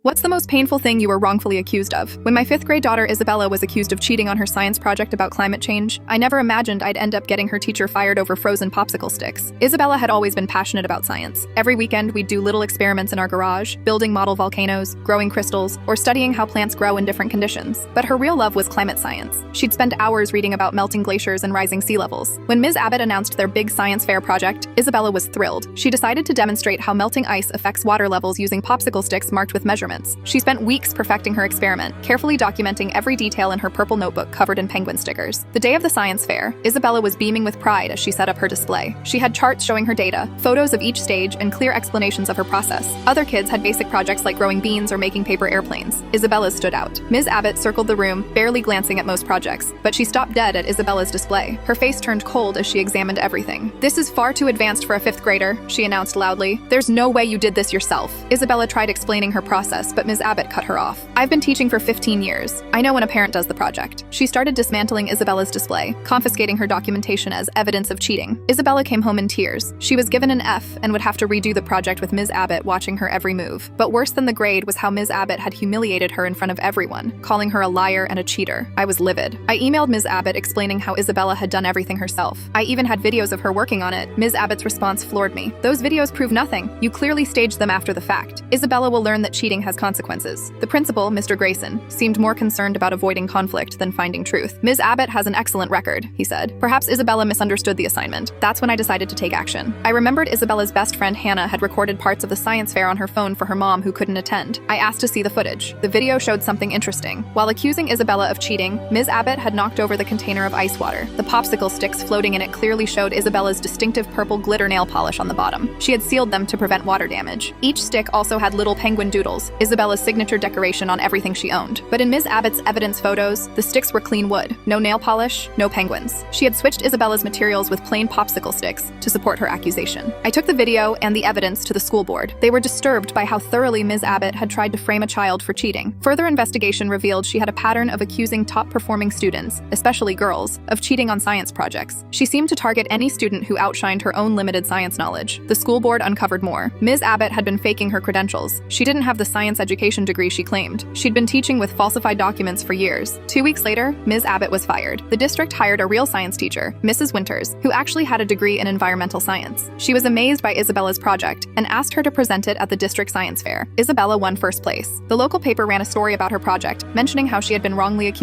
What's the most painful thing you were wrongfully accused of? When my 5th grade daughter Isabella was accused of cheating on her science project about climate change, I never imagined I'd end up getting her teacher fired over frozen popsicle sticks. Isabella had always been passionate about science. Every weekend, we'd do little experiments in our garage, building model volcanoes, growing crystals, or studying how plants grow in different conditions. But her real love was climate science. She'd spend hours reading about melting glaciers and rising sea levels. When Ms. Abbott announced their big science fair project, Isabella was thrilled. She decided to demonstrate how melting ice affects water levels using popsicle sticks marked with measurements. She spent weeks perfecting her experiment, carefully documenting every detail in her purple notebook covered in penguin stickers. The day of the science fair, Isabella was beaming with pride as she set up her display. She had charts showing her data, photos of each stage, and clear explanations of her process. Other kids had basic projects like growing beans or making paper airplanes. Isabella's stood out. Ms. Abbott circled the room, barely glancing at most projects, but she stopped dead at Isabella's display. Her face turned cold as she examined everything. "This is far too advanced for a 5th grader," she announced loudly. "There's no way you did this yourself." Isabella tried explaining her process, but Ms. Abbott cut her off. "I've been teaching for 15 years. I know when a parent does the project." She started dismantling Isabella's display, confiscating her documentation as evidence of cheating. Isabella came home in tears. She was given an F and would have to redo the project with Ms. Abbott watching her every move. But worse than the grade was how Ms. Abbott had humiliated her in front of everyone, calling her a liar and a cheater. I was livid. I emailed Ms. Abbott explaining how Isabella had done everything herself. I even had videos of her working on it. Ms. Abbott's response floored me. "Those videos prove nothing. You clearly staged them after the fact. Isabella will learn that cheating has consequences." The principal, Mr. Grayson, seemed more concerned about avoiding conflict than finding truth. "Ms. Abbott has an excellent record," he said. "Perhaps Isabella misunderstood the assignment." That's when I decided to take action. I remembered Isabella's best friend Hannah had recorded parts of the science fair on her phone for her mom who couldn't attend. I asked to see the footage. The video showed something interesting. While accusing Isabella of cheating, Ms. Abbott had knocked over the container of ice water. The popsicle sticks floating in it clearly showed Isabella's distinctive purple glitter nail polish on the bottom. She had sealed them to prevent water damage. Each stick also had little penguin doodles, Isabella's signature decoration on everything she owned. But in Ms. Abbott's evidence photos, the sticks were clean wood. No nail polish, no penguins. She had switched Isabella's materials with plain popsicle sticks to support her accusation. I took the video and the evidence to the school board. They were disturbed by how thoroughly Ms. Abbott had tried to frame a child for cheating. Further investigation revealed she had a pattern of accusing top-performing students, especially girls, of cheating on science projects. She seemed to target any student who outshined her own limited science knowledge. The school board uncovered more. Ms. Abbott had been faking her credentials. She didn't have the science education degree she claimed. She'd been teaching with falsified documents for years. 2 weeks later, Ms. Abbott was fired. The district hired a real science teacher, Mrs. Winters, who actually had a degree in environmental science. She was amazed by Isabella's project and asked her to present it at the district science fair. Isabella won first place. The local paper ran a story about her project, mentioning how she had been wrongly accused